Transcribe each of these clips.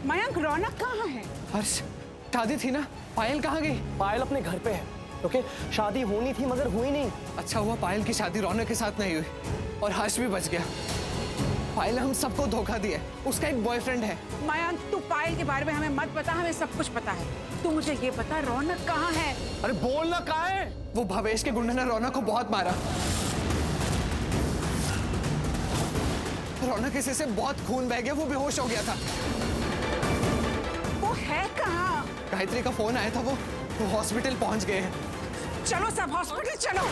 मयंक, रौनक कहाँ है? हर्ष, शादी थी ना, पायल कहाँ गई? पायल अपने घर पे है। ओके, शादी होनी थी मगर हुई नहीं। अच्छा हुआ पायल की शादी रौनक के साथ नहीं हुई और हर्ष भी बच गया। पायल ने हम सबको धोखा दिया, उसका एक बॉयफ्रेंड है। मयंक, तू पायल के बारे में हमें मत बता, हमें सब कुछ पता है। तू मुझे ये बता, रौनक कहाँ है? अरे बोलना कहाँ है? वो भवेश के गुंडे ने रौनक को बहुत मारा। रौनक के सिर से बहुत खून बह गया, वो बेहोश हो गया था। वो है कहाँ? गायत्री का फोन आया था, वो हॉस्पिटल पहुंच गए हैं। चलो सब हॉस्पिटल चलो।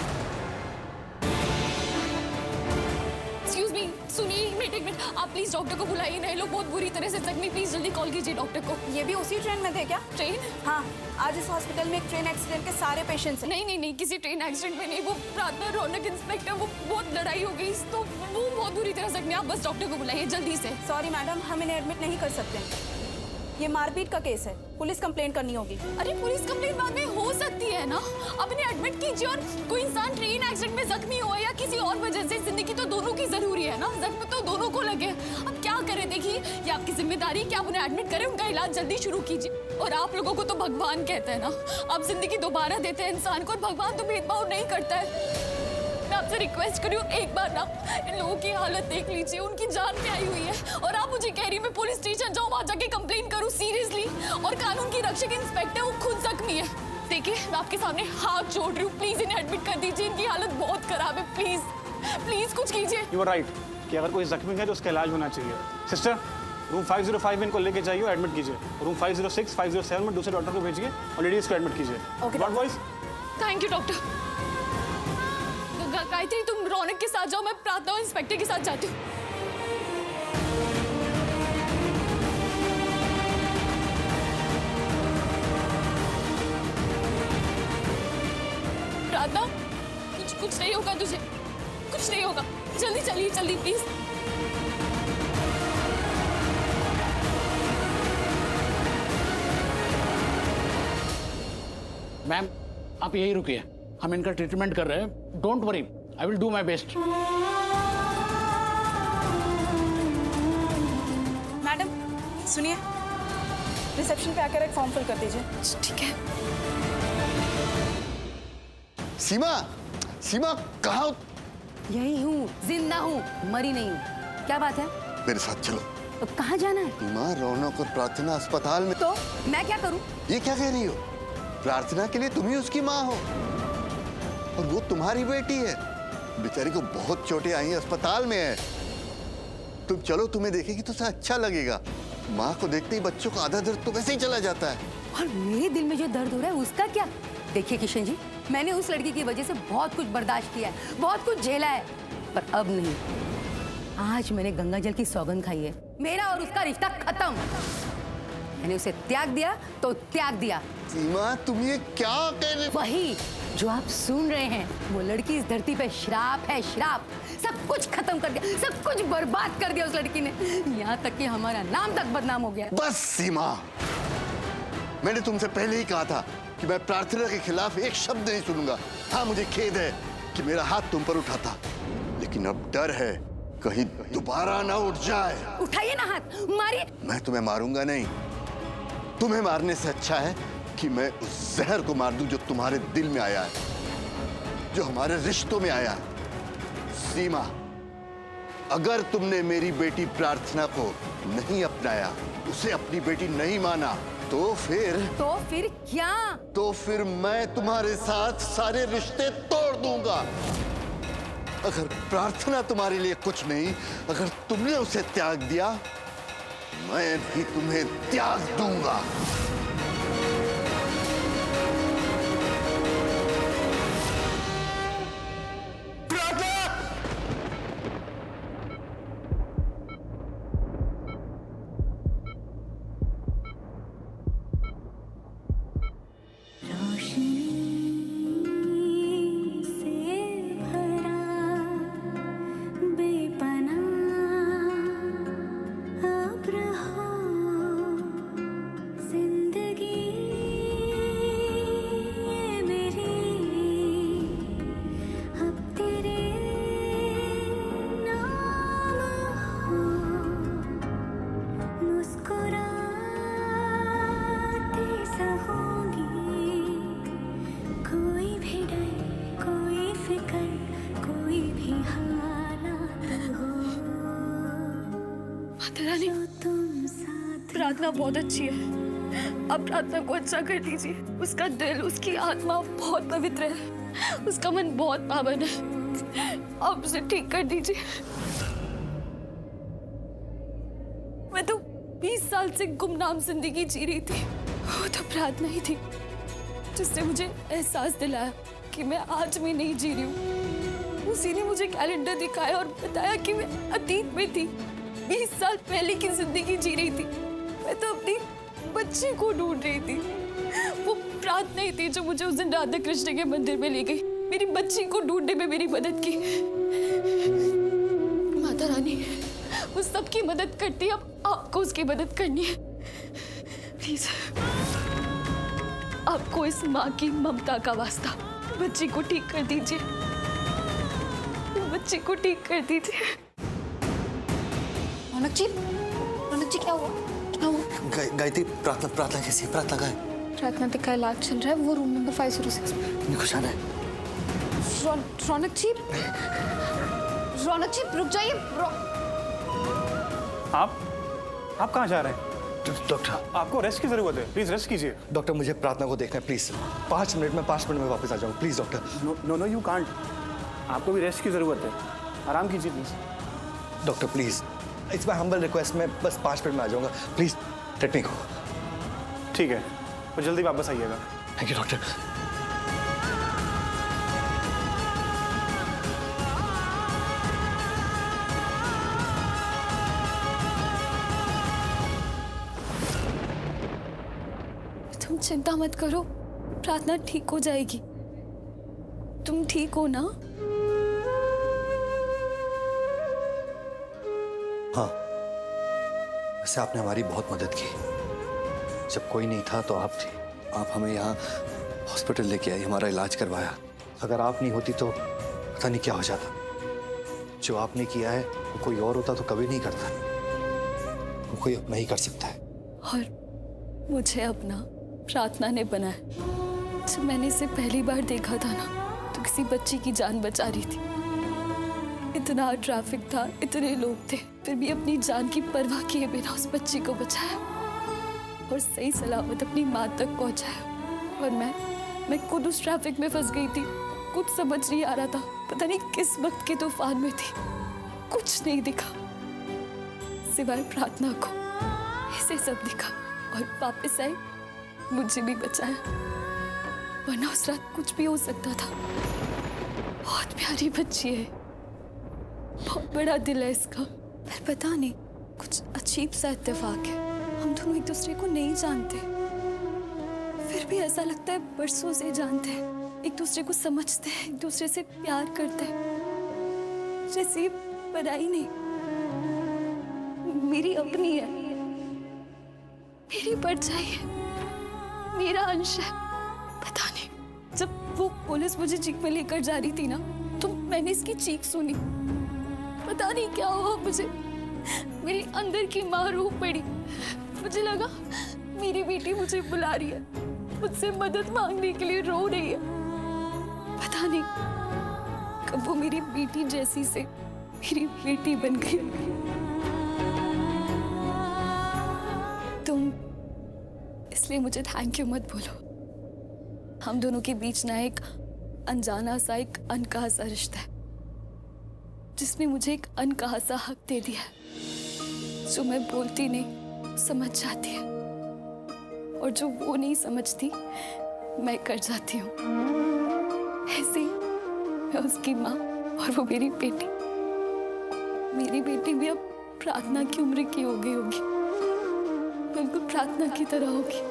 एक्सक्यूज मी, सुनिए एक मिनट, आप प्लीज डॉक्टर को बुलाइए, नहीं लोग बहुत बुरी तरह से जख्मी, प्लीज जल्दी कॉल कीजिए डॉक्टर को। ये भी उसी ट्रेन में थे क्या? ट्रेन? हाँ, आज इस हॉस्पिटल में एक ट्रेन एक्सीडेंट के सारे पेशेंट्स हैं। नहीं, किसी ट्रेन एक्सीडेंट में नहीं, वो प्रार्थना, रौनक, इंस्पेक्टर, वो बहुत लड़ाई हो गई तो वो बहुत बुरी तरह जख्मी, आप बस डॉक्टर को बुलाइए जल्दी से। सॉरी मैडम, हम इन्हें एडमिट नहीं कर सकते। ये मारपीट का केस है, पुलिस कंप्लेंट करनी होगी। अरे पुलिस कंप्लेंट बाद में हो सकती है ना, अब इन्हें एडमिट कीजिए। और कोई इंसान ट्रेन एक्सीडेंट में जख्मी हो या किसी और वजह से, जिंदगी तो दोनों की जरूरी है ना, जख्म तो दोनों को लगे। अब क्या करें, देखिए ये आपकी जिम्मेदारी है कि आप उन्हें एडमिट करें, उनका इलाज जल्दी शुरू कीजिए। और आप लोगों को तो भगवान कहते हैं ना, आप जिंदगी दोबारा देते हैं इंसान को, और भगवान तो भेदभाव नहीं करता है। मैं आपसे रिक्वेस्ट कर रही हूँ, एक बार ना इन लोगों की हालत देख लीजिए, उनकी जान पे आई हुई है। और आप मुझे कह रही मैं पुलिस स्टेशन जाऊँ, वहाँ जाके कंप्लेन करूँ सीरियसली? और कानून की रक्षक इंस्पेक्टर वो खुद जख्मी है। देखिए मैं आपके सामने हाथ जोड़ रही हूँ, प्लीज इन्हें एडमिट कर दीजिए, इनकी हालत बहुत खराब है, प्लीज कुछ कीजिए। यू आर राइट कि अगर कोई जख्मी है तो उसका इलाज होना चाहिए। सिस्टर, रूम 505 में इनको लेके जाइए, एडमिट कीजिए। रूम 506, 507 में दूसरे डॉक्टर को भेजिए और लेडीज को एडमिट कीजिए। Okay, boys. Thank you doctor. Gayatri तुम रौनक के साथ जाओ, मैं प्रार्थना और इंस्पेक्टर के साथ जाती हूँ। प्रार्थना, कुछ नहीं होगा तुझे, कुछ नहीं होगा, जल्दी चलिए, जल्दी प्लीज। मैम आप यही रुकिए, हम इनका ट्रीटमेंट कर रहे हैं, don't worry, I will do my best. Madam सुनिए, रिसेप्शन पे आकर एक फॉर्म फिल कर दीजिए। ठीक है। सीमा, सीमा कहाँ? यही हूँ, जिंदा हूँ, मरी नहीं हूँ। क्या बात है? मेरे साथ चलो। तो कहाँ जाना है? सीमा, रौनक और प्रार्थना अस्पताल में। तो मैं क्या करूँ? ये क्या कह रही हो? प्रार्थना के लिए तुम ही उसकी माँ हो और वो तुम्हारी बेटी है। बेचारी को बहुत चोटें आई हैं, अस्पताल में है। तुम चलो, तुम्हें देखेगी तो उसे अच्छा लगेगा। माँ को देखते ही बच्चों का आधा दर्द तो वैसे ही चला जाता है। और मेरे दिल में जो दर्द हो रहा है उसका क्या? देखिए किशन जी, मैंने उस लड़की की वजह से बहुत कुछ बर्दाश्त किया है, बहुत कुछ झेला है, पर अब नहीं। आज मैंने गंगा जल की सौगंध खाई है, मेरा और उसका रिश्ता खत्म। मैंने उसे त्याग दिया तो त्याग दिया। सीमा, तुम ये क्या कह रहे? वही जो आप सुन रहे हैं, वो लड़की इस धरती पे श्राप है, श्राप। सब कुछ खत्म कर दिया, सब कुछ बर्बाद कर दिया उस लड़की ने, यहाँ तक कि हमारा नाम तक बदनाम हो गया। बस सीमा, मैंने तुमसे पहले ही कहा था कि मैं प्रार्थना के खिलाफ एक शब्द नहीं सुनूंगा। हाँ, मुझे खेद है कि मेरा हाथ तुम पर उठा था, लेकिन अब डर है कहीं दोबारा ना उठ जाए। उठाइए ना हाथ, मारिए। मैं तुम्हें मारूंगा नहीं, तुम्हें मारने से अच्छा है कि मैं उस जहर को मार दूं जो तुम्हारे दिल में आया है, जो हमारे रिश्तों में आया है। सीमा, अगर तुमने मेरी बेटी प्रार्थना को नहीं अपनाया, उसे अपनी बेटी नहीं माना, तो फिर क्या? तो फिर मैं तुम्हारे साथ सारे रिश्ते तोड़ दूंगा। अगर प्रार्थना तुम्हारे लिए कुछ नहीं, अगर तुमने उसे त्याग दिया, मैं भी तुम्हें त्याग दूंगा। जिंदगी प्रार्थना बहुत अच्छी है। आप प्रार्थना को अच्छा कर दीजिए। उसका दिल, उसकी आत्मा बहुत पवित्र है, उसका मन बहुत पावन है। आप उसे ठीक कर दीजिए। मैं तो 20 साल से गुमनाम जिंदगी जी रही थी। वो तो प्रार्थना ही थी जिसने मुझे एहसास दिलाया कि मैं आज में नहीं जी रही हूँ। उसी ने मुझे कैलेंडर दिखाया और बताया कि मैं अतीत में थी, 20 साल पहले की जिंदगी जी रही थी। मैं तो अपनी बच्ची को ढूंढ रही थी। वो प्रार्थना ही थी जो मुझे उस दिन राधा कृष्ण के मंदिर में ले गई, मेरी बच्ची को ढूंढने में मेरी मदद की। माता रानी वो सबकी मदद करती है, अब आपको उसकी मदद करनी है। प्लीज आपको इस माँ की ममता का वास्ता, बच्ची को ठीक कर दीजिए, बच्ची को ठीक कर दीजिए। रौनक जी क्या हुआ? क्या हुआ? गायत्री, प्रार्थना कैसी है? प्रार्थना कहाँ है? प्रार्थना का इलाज चल रहा है, वो रूम नंबर 506 में। इन्हें कुछ आना है? रौनक जी रुक जाइए। आप कहाँ जा रहे हैं? डॉक्टर, आपको रेस्ट की जरूरत है, प्लीज रेस्ट कीजिए। डॉक्टर मुझे प्रार्थना को देखना है प्लीज। 5 मिनट में वापस आ जाऊँ please doctor. No you can't. आपको भी रेस्ट की जरूरत है, आराम कीजिए please. Doctor please, it's my humble request, मैं बस 5 मिनट में आ जाऊंगा प्लीज, लेट मी गो। ठीक है, तो जल्दी वापस आइएगा। Thank you doctor. तुम चिंता मत करो, प्रार्थना ठीक हो जाएगी। तुम ठीक हो ना? हाँ, वैसे आपने हमारी बहुत मदद की। जब कोई नहीं था तो आप थी। आप हमें यहाँ हॉस्पिटल लेके आई, हमारा इलाज करवाया। अगर आप नहीं होती तो पता नहीं क्या हो जाता। जो आपने किया है वो कोई और होता तो कभी नहीं करता, वो कोई अपना ही कर सकता है। और मुझे अपना प्रार्थना ने बनाया। जब मैंने इसे पहली बार देखा था ना, तो किसी बच्ची की जान बचा रही थी। इतना ट्रैफिक था, इतने लोग थे, फिर भी अपनी जान की परवाह किए बिना उस बच्ची को बचाया और सही सलामत अपनी माँ तक पहुंचाया। और मैं खुद उस ट्रैफिक में फंस गई थी। कुछ समझ नहीं आ रहा था, पता नहीं किस वक्त के तूफान में थी। कुछ नहीं दिखा सिवाय प्रार्थना को। ऐसे सब दिखा और वापस आई, मुझे भी बचाया। वरना उस रात कुछ भी हो सकता था। बहुत प्यारी बच्ची है, बहुत बड़ा दिल है इसका। पर पता नहीं, कुछ अजीब सा इत्तेफाक है। हम दोनों एक दूसरे को नहीं जानते, फिर भी ऐसा लगता है बरसों से जानते हैं, एक दूसरे को समझते हैं, एक दूसरे से प्यार करते हैं। जैसे ये पराई नहीं, मेरी अपनी है, मेरी परछाई है, मेरा अंश है। पता नहीं, जब वो पुलिस मुझे जीप में लेकर जा रही थी ना, तो मैंने इसकी चीख सुनी। पता नहीं क्या हुआ मुझे, मेरी अंदर की माँ रो पड़ी। मुझे लगा मेरी बेटी मुझे बुला रही है, मुझसे मदद मांगने के लिए रो रही है। पता नहीं कब वो मेरी बेटी जैसी से मेरी बेटी बन गई। तुम इसलिए मुझे थैंक यू मत बोलो। हम दोनों के बीच ना एक अनजाना सा, एक अनकहा सा रिश्ता है, जिसने मुझे एक अनकहा सा हक दे दिया है, जो मैं बोलती नहीं समझ जाती है, और जो वो नहीं समझती मैं कर जाती हूँ। ऐसे ही मैं उसकी माँ और वो मेरी बेटी। मेरी बेटी भी अब प्रार्थना की उम्र की हो गई होगी, बिल्कुल प्रार्थना की तरह होगी।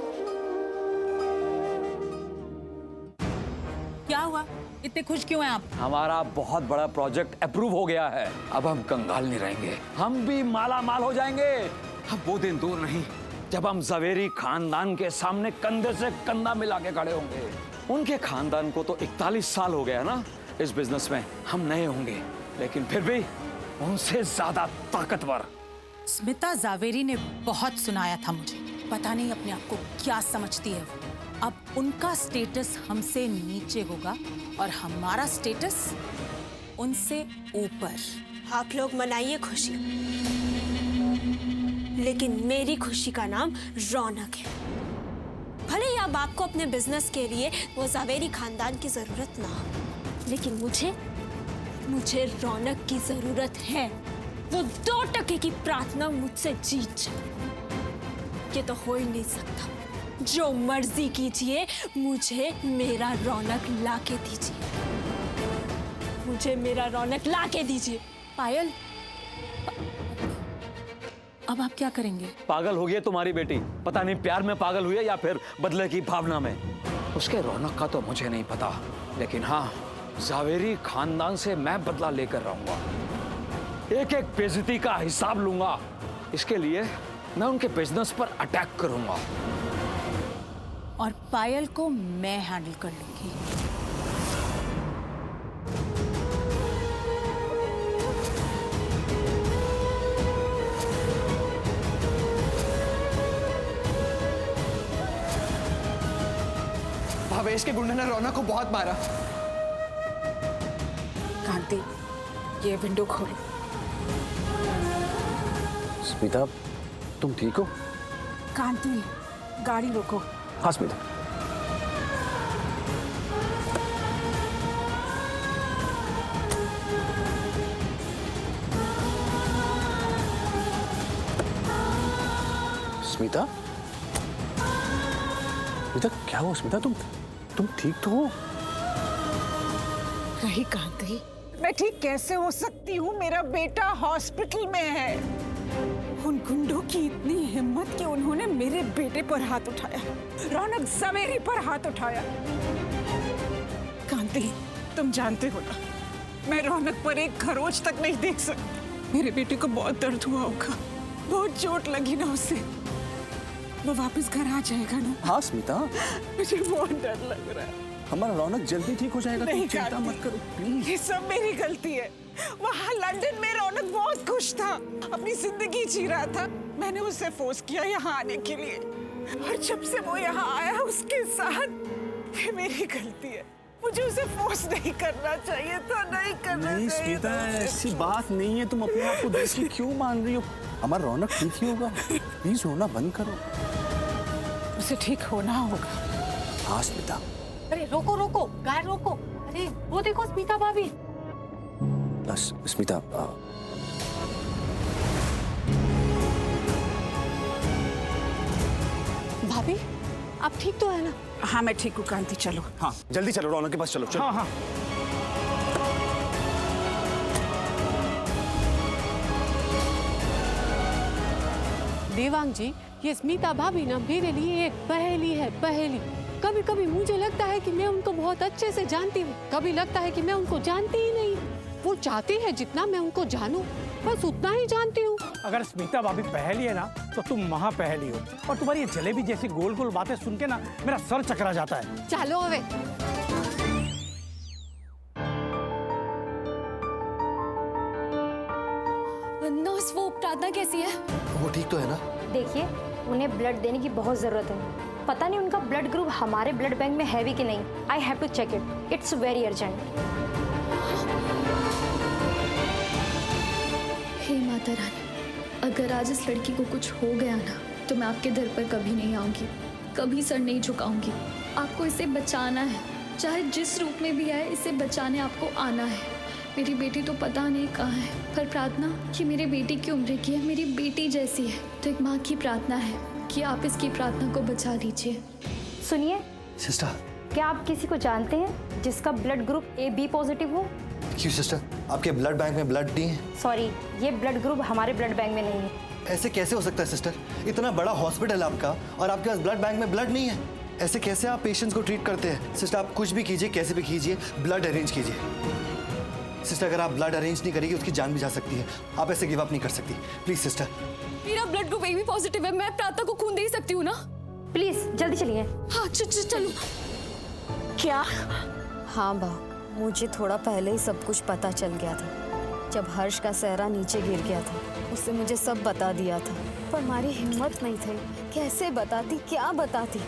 क्या हुआ, इतने खुश क्यों हैं आप? हमारा बहुत बड़ा प्रोजेक्ट अप्रूव हो गया है। अब हम कंगाल नहीं रहेंगे, हम भी माला माल हो जाएंगे। अब वो दिन दूर नहीं जब हम जवेरी खानदान के सामने कंधे से कंधा मिला के खड़े होंगे। उनके खानदान को तो 41 साल हो गया ना इस बिजनेस में। हम नए होंगे, लेकिन फिर भी उनसे ज्यादा ताकतवर। स्मिता जावेरी ने बहुत सुनाया था मुझे, पता नहीं अपने आप को क्या समझती है वो। अब उनका स्टेटस हमसे नीचे होगा और हमारा स्टेटस उनसे ऊपर। आप लोग मनाइए खुशी। लेकिन मेरी खुशी का नाम रौनक है। भले ही अब आपको अपने बिजनेस के लिए वो ज़ावेरी खानदान की जरूरत ना हो, लेकिन मुझे रौनक की जरूरत है। वो 2% की प्रार्थना मुझसे जीत जाए, ये तो हो ही नहीं सकता। जो मर्जी कीजिए, मुझे मेरा रौनक लाके दीजिए, मुझे मेरा रौनक लाके दीजिए। पायल, अब आप क्या करेंगे? पागल हो गई है तुम्हारी बेटी। पता नहीं प्यार में पागल हुई है या फिर बदले की भावना में। उसके रौनक का तो मुझे नहीं पता, लेकिन हाँ, ज़ावेरी खानदान से मैं बदला लेकर रहूंगा। एक एक बेइज्जती का हिसाब लूंगा। इसके लिए मैं उनके बिजनेस पर अटैक करूंगा। और पायल को मैं हैंडल कर लूंगी। भावेश के गुंडे ने रौनक को बहुत मारा। कांति, ये विंडो खोलो। स्मिता, तुम ठीक हो? कांति, गाड़ी रोको। हाँ स्मिता। स्मिता, स्मिता क्या हुआ? स्मिता तुम ठीक तो हो? नहीं कांति, मैं ठीक कैसे हो सकती हूँ? मेरा बेटा हॉस्पिटल में है। उन गुंडों की इतनी हिम्मत कि उन्होंने मेरे बेटे पर हाथ उठाया, रौनक ज़ावेरी पर हाथ उठाया। कांति, तुम जानते हो ना, मैं रौनक पर एक खरोच तक नहीं देख सकती। मेरे बेटे को बहुत दर्द हुआ होगा, बहुत चोट लगी ना उसे। वो वापस घर आ जाएगा ना? हाँ स्मिता, मुझे बहुत डर लग रहा है। हमारा रौनक जल्दी ठीक हो जाएगा। नहीं, तुम चिंता मत करो प्लीज। ये सब मेरी गलती है। वहाँ लंदन में रौनक बहुत खुश था, अपनी जिंदगी जी रहा था। मैंने उसे फोर्स किया यहाँ आने के लिए, और जब से वो यहाँ आया उसके साथ, ये मेरी गलती है। मुझे उसे फोर्स नहीं करना चाहिए था, नहीं करना चाहिए। स्मिता, ऐसी बात नहीं है। तुम अपने आप को दोषी क्यों मान रही हो? हमारा रौनक ठीक ही होगा। प्लीज रोना बंद करो। उसे ठीक होना होगा। हाँ स्मिता। अरे रोको रोको, गाड़ी रोको। अरे वो देखो स्मिता भाभी। स्मिता, भाभी, आप ठीक तो है ना? हाँ मैं ठीक हूँ कांति, चलो। हाँ जल्दी चलो, रौनक के पास चलो। हाँ हाँ। देवांग जी, ये स्मिता भाभी ना मेरे लिए एक पहेली है, पहेली। कभी कभी मुझे लगता है कि मैं उनको बहुत अच्छे से जानती हूँ, कभी लगता है कि मैं उनको जानती ही नहीं। वो चाहती है जितना मैं उनको जानूं, बस उतना ही जानती हूँ। अगर स्मिता भाभी पहेली है ना, तो तुम महा पहेली हो। और तुम्हारी ये जलेबी जैसी गोल गोल बातें सुन के ना मेरा सर चकरा जाता है। चलो अवे। नर्स, वो प्रार्थना कैसी है? वो ठीक तो है ना? देखिए, उन्हें ब्लड देने की बहुत जरूरत है। पता नहीं उनका ब्लड ग्रुप हमारे ब्लड बैंक में है भी कि नहीं। I have to check it. It's very urgent. हे माता रानी, अगर आज इस लड़की को कुछ हो गया ना, तो मैं आपके दर पर कभी नहीं आऊंगी, कभी सर नहीं झुकाऊंगी। आपको इसे बचाना है, चाहे जिस रूप में भी आए, इसे बचाने आपको आना है। मेरी बेटी तो पता नहीं कहाँ है, पर प्रार्थना कि मेरे बेटी की उम्र की है, मेरी बेटी जैसी है, तो एक माँ की प्रार्थना है कि आप इसकी प्रार्थना को बचा लीजिए। सुनिए सिस्टर, क्या आप किसी को जानते हैं जिसका ब्लड ग्रुप AB पॉजिटिव हो? क्यों सिस्टर, आपके ब्लड बैंक में ब्लड नहीं है? सॉरी, ये ब्लड ग्रुप हमारे ब्लड बैंक में नहीं है। ऐसे कैसे हो सकता है सिस्टर? इतना बड़ा हॉस्पिटल है आपका और आपके पास ब्लड बैंक में ब्लड नहीं है। ऐसे कैसे आप पेशेंट्स को ट्रीट करते हैं? सिस्टर, आप कुछ भी कीजिए, कैसे भी कीजिए, ब्लड अरेंज कीजिए। सिस्टर, अगर आप ब्लड अरेंज नहीं करेगी, उसकी जान भी जा सकती है। आप ऐसे गिव अप नहीं कर सकती। Please sister. मेरा ब्लड ग्रुप AB पॉजिटिव है, मैं प्रार्थना को खून दे ही सकती हूँ ना? प्लीज जल्दी चलिए। हाँ चलो। क्या? हाँ बा, मुझे थोड़ा पहले ही सब कुछ पता चल गया था। जब हर्ष का सेहरा नीचे गिर गया था, उसने मुझे सब बता दिया था, पर हमारी हिम्मत नहीं थी। कैसे बताती, क्या बताती?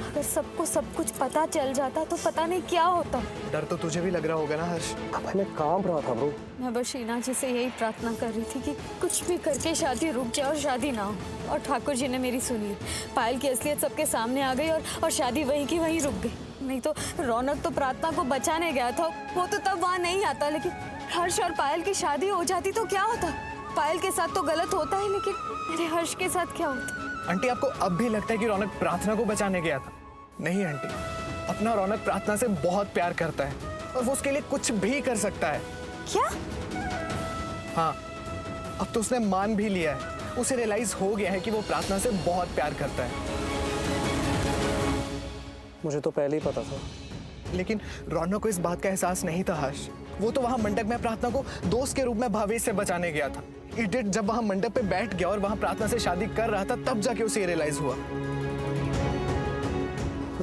अगर सबको सब कुछ पता चल जाता तो पता नहीं क्या होता। डर तो तुझे भी लग रहा होगा ना हर्ष? भाई मैं कांप रहा था ब्रो। मैं बस शीना जी से यही प्रार्थना कर रही थी कि कुछ भी करके शादी रुक जाए और शादी ना हो। और ठाकुर जी ने मेरी सुन ली। पायल की असलियत सबके सामने आ गई और शादी वहीं की वहीं रुक गई। नहीं तो रौनक तो प्रार्थना को बचाने गया था, वो तो तब वहाँ नहीं आता। लेकिन हर्ष और पायल की शादी हो जाती तो क्या होता? पायल के साथ तो गलत होता है, लेकिन मेरे हर्ष के साथ क्या होता? आंटी, आपको अब भी लगता है कि रौनक प्रार्थना को बचाने गया था? नहीं आंटी, अपना रौनक प्रार्थना से बहुत प्यार करता है और वो उसके लिए कुछ भी कर सकता है। क्या? हाँ, अब तो उसने मान भी लिया है। उसे रियलाइज हो गया है कि वो प्रार्थना से बहुत प्यार करता है। मुझे तो पहले ही पता था। लेकिन रौनक को इस बात का एहसास नहीं था हर्ष। वो तो वहां मंडप में प्रार्थना को दोस्त के रूप में भावेश से बचाने गया था। इडियट जब वहां मंडप पे बैठ गया और वहां प्रार्थना से शादी कर रहा था, तब जाके उसे रियलाइज हुआ।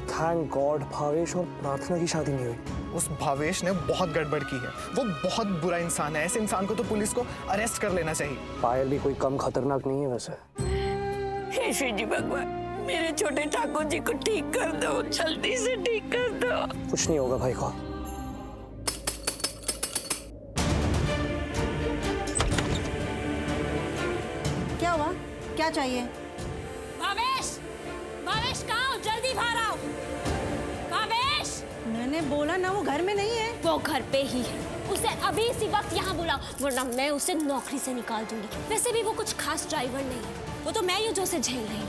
थैंक गॉड भावेश और प्रार्थना की शादी नहीं हुई। उस भावेश ने बहुत गड़बड़ की है। वो बहुत बुरा इंसान है। ऐसे इंसान को तो पुलिस को अरेस्ट कर लेना चाहिए। पायल भी कोई कम खतरनाक नहीं है वैसे। हे श्री जी भगवान, मेरे छोटे ठाकुर जी को ठीक कर दो, जल्दी से ठीक कर दो। कुछ नहीं होगा भाई को। क्या हुआ? क्या चाहिए? भावेश, भावेश कहाँ हो? जल्दी बाहर आओ। भावेश, मैंने बोला ना वो घर में नहीं है। वो घर पे ही है। उसे अभी इसी वक्त यहाँ बुलाओ, वरना मैं उसे नौकरी से निकाल दूंगी। वैसे भी वो कुछ खास ड्राइवर नहीं है, वो तो मैं ही जो उसे झेल रही हूँ।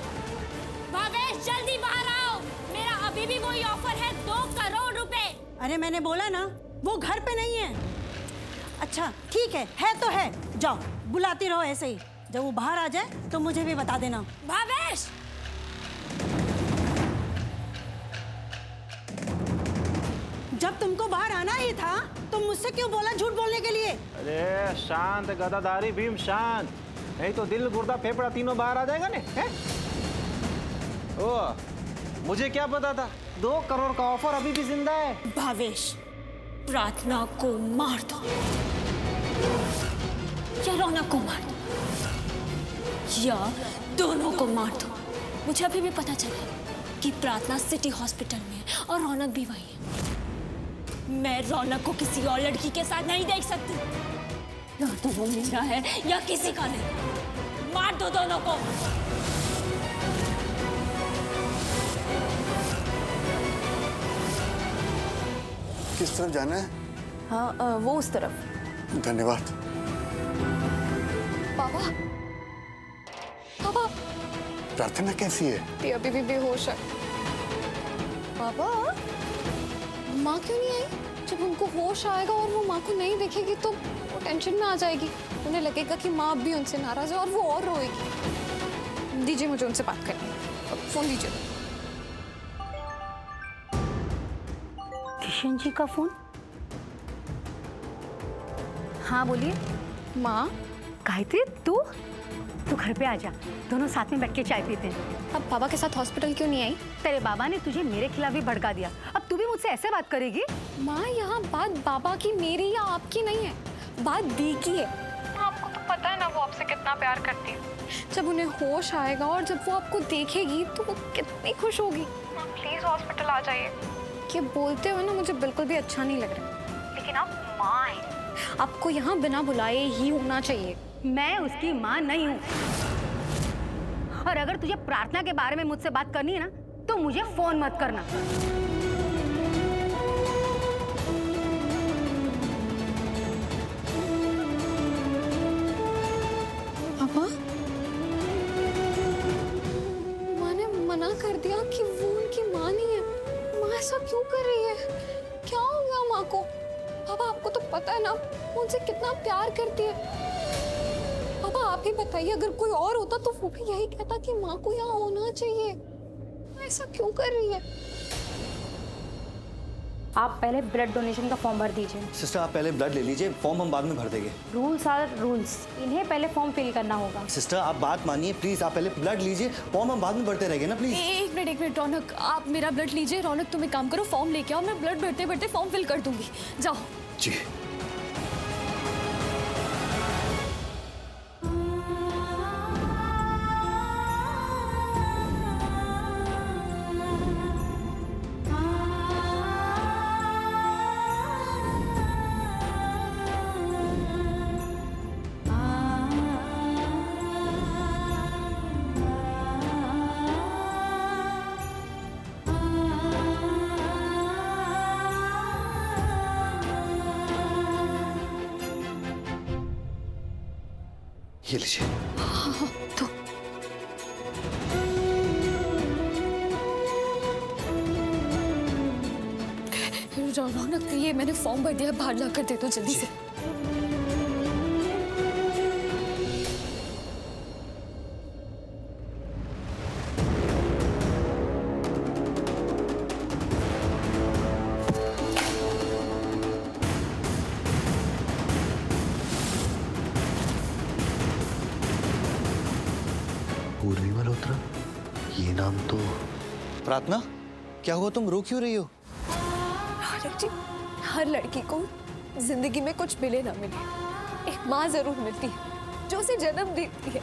भावेश, जल्दी बाहर आओ। मेरा अभी भी वही ऑफर है, 2 करोड़ रुपए। अरे मैंने बोला ना वो घर पे नहीं है। अच्छा ठीक है तो है। जाओ, बुलाती रहो ऐसे ही। जब वो बाहर आ जाए तो मुझे भी बता देना। भावेश, जब तुमको बाहर आना ही था तो मुझसे क्यों बोला झूठ बोलने के लिए? अरे शांत गदाधारी भीम, शांत। नहीं तो दिल गुर्दा फेफड़ा तीनों बाहर आ जाएगा ने। ओ, मुझे क्या पता था 2 करोड़ का ऑफर अभी भी जिंदा है। भावेश, प्रार्थना को मार दो या रौनक को मार दो या दोनों को मार दो। मुझे अभी भी पता चला कि प्रार्थना सिटी हॉस्पिटल में है और रौनक भी वही है। मैं रौनक को किसी और लड़की के साथ नहीं देख सकती। या तो वो मेरा है या किसी का नहीं। मार दो दोनों को। किस तरफ जाना है? हाँ, वो उस तरफ। धन्यवाद। पापा, पापा, प्रार्थना कैसी है? ये अभी भी बेहोश है। पापा, माँ क्यों नहीं आई? जब उनको होश आएगा और वो माँ को नहीं देखेगी तो वो टेंशन में आ जाएगी। उन्हें लगेगा कि माँ अब भी उनसे नाराज है और वो और रोएगी। दीजिए मुझे उनसे बात करनी है। फोन दीजिए। किशन जी का फोन? हाँ बोलिए। माँ, गायत्री तू घर पे आ जा, दोनों साथ में बैठ के चाय पीते हैं। अब पापा के साथ हॉस्पिटल क्यों नहीं आई? तेरे बाबा ने तुझे मेरे खिलाफ भी भड़का दिया। अब तू भी मुझसे ऐसे बात करेगी? माँ, यहाँ बात बाबा की, मेरी या आपकी नहीं है, बात दी की है। आपको तो पता है ना वो आपसे कितना प्यार करती है। जब उन्हें होश आएगा और जब वो आपको देखेगी तो वो कितनी खुश होगी। आप प्लीज हॉस्पिटल आ जाइए। ये बोलते हुए ना मुझे बिल्कुल भी अच्छा नहीं लग रहा, लेकिन आप माँ हैं, आपको यहाँ बिना बुलाए ही होना चाहिए। मैं उसकी माँ नहीं हूँ। और अगर तुझे प्रार्थना के बारे में मुझसे बात करनी है ना तो मुझे फोन मत करना। पापा, माँ ने मना कर दिया कि वो उनकी माँ नहीं है। माँ ऐसा क्यों कर रही है? क्या हो गया माँ को? पापा, आपको तो पता है ना वो उनसे कितना प्यार करती है। पापा आप ही बताइए, अगर कोई और होता तो वो भी यही कहता कि माँ को यहाँ होना चाहिए। ऐसा क्यों कर रही है? आप पहले ब्लड डोनेशन का फॉर्म भर दीजिए। सिस्टर आप पहले ब्लड ले लीजिए, फॉर्म हम बाद में भर देंगे। रूल्स आर रूल्स, इन्हें पहले फॉर्म फिल करना होगा। सिस्टर आप बात मानिए प्लीज, आप पहले ब्लड लीजिए, फॉर्म हम बाद में भरते रहेंगे ना प्लीज। एक मिनट रौनक, आप मेरा ब्लड लीजिए। रौनक तुम एक काम करो, फॉर्म लेके आओ, मैं ब्लड भरते भरते फॉर्म फिल कर दूंगी। जाओ। जी। ये लीजिए। तो रौनक, ये मैंने फॉर्म भर दिया, बाहर ला कर दे दो जल्दी से। पूर्वी मल्होत्रा, ये नाम तो। प्रार्थना, क्या हुआ, तुम रो क्यों रही हो? रौनक जी, हर लड़की को जिंदगी में कुछ मिले ना मिले, एक माँ जरूर मिलती है जो उसे जन्म देती है।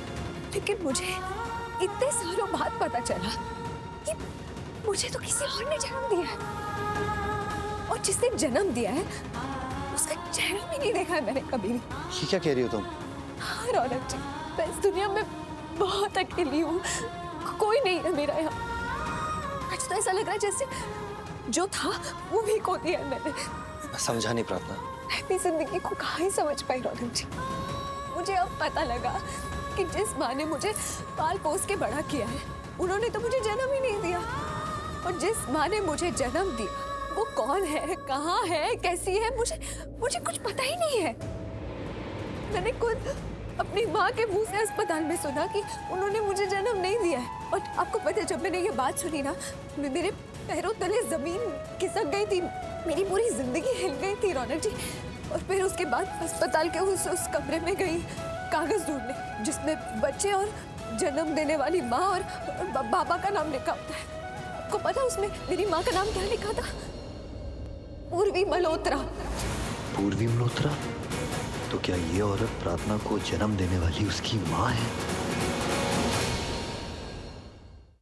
लेकिन मुझे इतने सालों बाद पता चला कि मुझे तो किसी और ने जन्म दिया है, और जिसने जन्म दिया है उसका चेहरा भी नहीं देखा है मैंने कभी भी। ये क्या कह रही हो तुम? हाँ रौनक जी, मैं इस दुनिया में बहुत अकेली हूँ, कोई नहीं है मेरा यहाँ। आज तो ऐसा लग रहा है जैसे जो था वो भी खो दिया है मैंने। समझा नहीं प्रार्थना। मैं अपनी जिंदगी को कहाँ ही समझ पाई रौनक जी। मुझे अब पता लगा कि जिस माँ ने मुझे पाल पोस के बड़ा किया है, उन्होंने तो मुझे जन्म ही नहीं दिया। और जिस माँ ने मुझे जन्म दिया वो कौन है, कहाँ है, कैसी है, मुझे कुछ पता ही नहीं है। मैंने खुद अपनी माँ के मुंह से अस्पताल में सुना कि उन्होंने मुझे जन्म नहीं दिया है। और आपको पता है, जब मैंने ये बात सुनी ना, मेरे पैरों तले जमीन खिसक गई थी, मेरी पूरी जिंदगी हिल गई थी रौनक जी। और फिर उसके बाद अस्पताल के उस कमरे में गई कागज ढूंढने, जिसमें बच्चे और जन्म देने वाली माँ और बाबा का नाम लिखा होता है। आपको पता उसमें मेरी माँ का नाम क्या लिखा था? पूर्वी मल्होत्रा। पूर्वी मल्होत्रा? तो क्या ये औरत प्रार्थना को जन्म देने वाली उसकी माँ है?